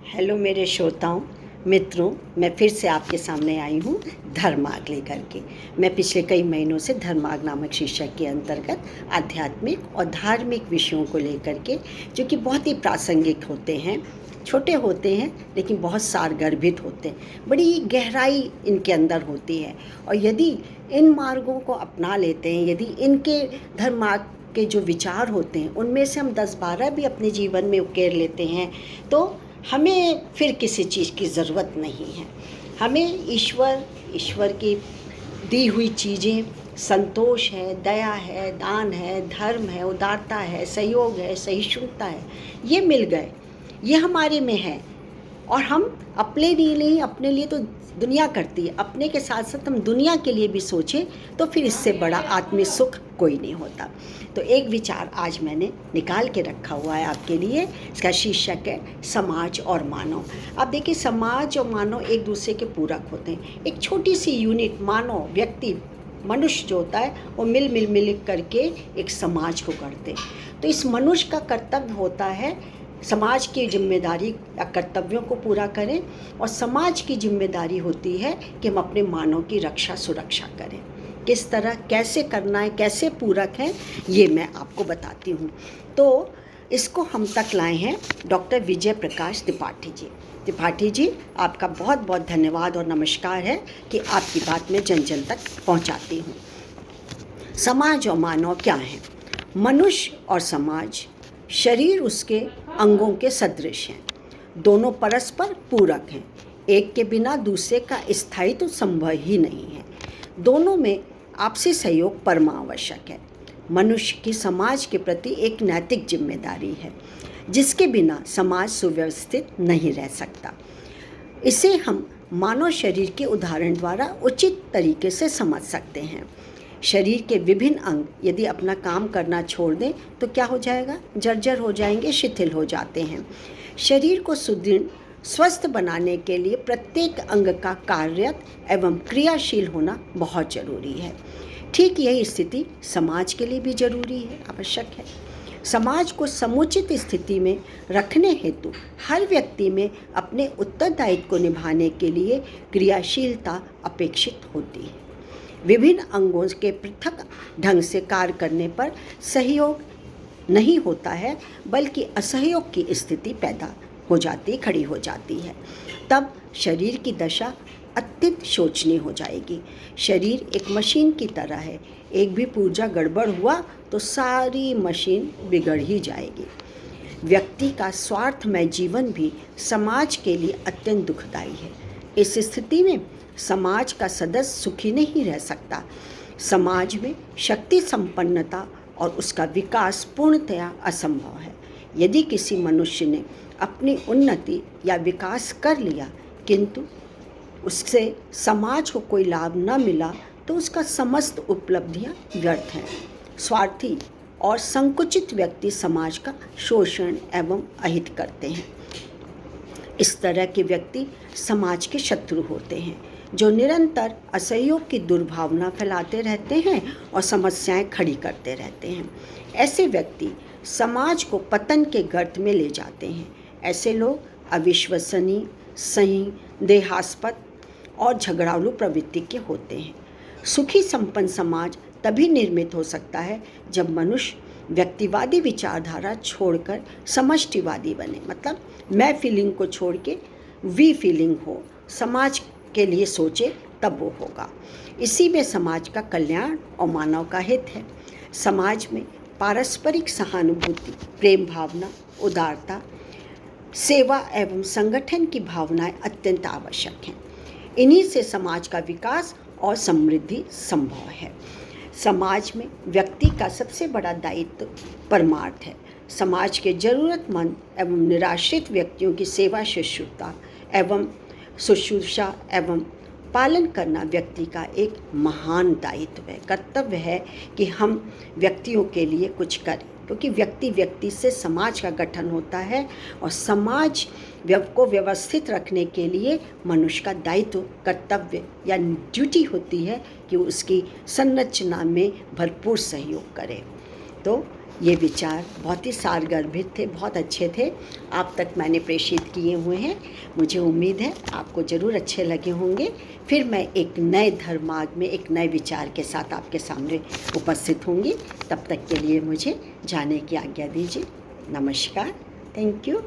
Hello मेरे श्रोताओं मित्रों, मैं फिर से आपके सामने आई हूँ धर्मार्ग लेकर के। मैं पिछले कई महीनों से धर्मार्ग नामक शीर्षक के अंतर्गत आध्यात्मिक और धार्मिक विषयों को लेकर के, जो कि बहुत ही प्रासंगिक होते हैं, छोटे होते हैं लेकिन बहुत सारगर्भित होते हैं, बड़ी गहराई इनके अंदर होती है। और यदि इन मार्गों को अपना लेते हैं, यदि इनके धर्मार्ग के जो विचार होते हैं उनमें से हम 10-12 भी अपने जीवन में उकेर लेते हैं, तो हमें फिर किसी चीज़ की ज़रूरत नहीं है। हमें ईश्वर की दी हुई चीज़ें, संतोष है, दया है, दान है, धर्म है, उदारता है, सहयोग है, सहिष्णुता है, ये मिल गए, ये हमारे में है। और हम अपने लिए नहीं, अपने लिए तो दुनिया करती है, अपने के साथ साथ हम दुनिया के लिए भी सोचें तो फिर इससे बड़ा आत्मिक सुख कोई नहीं होता। तो एक विचार आज मैंने निकाल के रखा हुआ है आपके लिए। इसका शीर्षक है समाज और मानव। अब देखिए, समाज और मानव एक दूसरे के पूरक होते हैं। एक छोटी सी यूनिट मानव, व्यक्ति, मनुष्य जो होता है वो मिल करके एक समाज को करते हैं। तो इस मनुष्य का कर्तव्य होता है समाज की जिम्मेदारी या कर्तव्यों को पूरा करें, और समाज की जिम्मेदारी होती है कि हम अपने मानव की रक्षा सुरक्षा करें। किस तरह, कैसे करना है, कैसे पूरक है, ये मैं आपको बताती हूँ। तो इसको हम तक लाए हैं डॉक्टर विजय प्रकाश त्रिपाठी जी। त्रिपाठी जी, आपका बहुत बहुत धन्यवाद और नमस्कार है कि आपकी बात मैं जन जन तक पहुँचाती हूँ। समाज और मानव क्या है? मनुष्य और समाज, शरीर उसके अंगों के सदृश हैं, दोनों परस्पर पूरक हैं, एक के बिना दूसरे का स्थायित्व संभव ही नहीं है, दोनों में आपसी सहयोग परमावश्यक है। मनुष्य की समाज के प्रति एक नैतिक जिम्मेदारी है, जिसके बिना समाज सुव्यवस्थित नहीं रह सकता। इसे हम मानव शरीर के उदाहरण द्वारा उचित तरीके से समझ सकते हैं। शरीर के विभिन्न अंग यदि अपना काम करना छोड़ दें तो क्या हो जाएगा? जर्जर हो जाएंगे, शिथिल हो जाते हैं। शरीर को सुदृढ़, स्वस्थ बनाने के लिए प्रत्येक अंग का कार्यरत एवं क्रियाशील होना बहुत जरूरी है। ठीक यही स्थिति समाज के लिए भी जरूरी है, आवश्यक है। समाज को समुचित स्थिति में रखने हेतु हर व्यक्ति में अपने उत्तरदायित्व को निभाने के लिए क्रियाशीलता अपेक्षित होती है। विभिन्न अंगों के पृथक ढंग से कार्य करने पर सहयोग नहीं होता है, बल्कि असहयोग की स्थिति पैदा हो जाती, खड़ी हो जाती है। तब शरीर की दशा अत्यंत शोचनीय हो जाएगी। शरीर एक मशीन की तरह है, एक भी पुर्जा गड़बड़ हुआ तो सारी मशीन बिगड़ ही जाएगी। व्यक्ति का स्वार्थमय जीवन भी समाज के लिए अत्यंत दुखदायी है। इस स्थिति में समाज का सदस्य सुखी नहीं रह सकता। समाज में शक्ति संपन्नता और उसका विकास पूर्णतया असंभव है। यदि किसी मनुष्य ने अपनी उन्नति या विकास कर लिया किंतु उससे समाज को कोई लाभ न मिला, तो उसका समस्त उपलब्धियां व्यर्थ हैं। स्वार्थी और संकुचित व्यक्ति समाज का शोषण एवं अहित करते हैं। इस तरह के व्यक्ति समाज के शत्रु होते हैं, जो निरंतर असहयोग की दुर्भावना फैलाते रहते हैं और समस्याएं खड़ी करते रहते हैं। ऐसे व्यक्ति समाज को पतन के गर्त में ले जाते हैं। ऐसे लोग अविश्वसनीय, संदेहास्पद और झगड़ालू प्रवृत्ति के होते हैं। सुखी संपन्न समाज तभी निर्मित हो सकता है जब मनुष्य व्यक्तिवादी विचारधारा छोड़कर समष्टिवादी बने, मतलब मैं फीलिंग को छोड़ के वी फीलिंग हो, समाज के लिए सोचे, तब वो होगा। इसी में समाज का कल्याण और मानव का हित है। समाज में पारस्परिक सहानुभूति, प्रेम भावना, उदारता, सेवा एवं संगठन की भावनाएं अत्यंत आवश्यक हैं। इन्हीं से समाज का विकास और समृद्धि संभव है। समाज में व्यक्ति का सबसे बड़ा दायित्व परमार्थ है। समाज के जरूरतमंद एवं निराश्रित व्यक्तियों की सेवा शुश्रूषा एवं पालन करना व्यक्ति का एक महान दायित्व है। कर्तव्य है कि हम व्यक्तियों के लिए कुछ करें, क्योंकि व्यक्ति से समाज का गठन होता है, और समाज को व्यवस्थित रखने के लिए मनुष्य का दायित्व, कर्तव्य या ड्यूटी होती है कि उसकी संरचना में भरपूर सहयोग करे। तो ये विचार बहुत ही सारगर्भित थे, बहुत अच्छे थे। आप तक मैंने प्रेषित किए हुए हैं। मुझे उम्मीद है आपको ज़रूर अच्छे लगे होंगे। फिर मैं एक नए धर्मार्ग में एक नए विचार के साथ आपके सामने उपस्थित होंगी। तब तक के लिए मुझे जाने की आज्ञा दीजिए। नमस्कार। Thank you.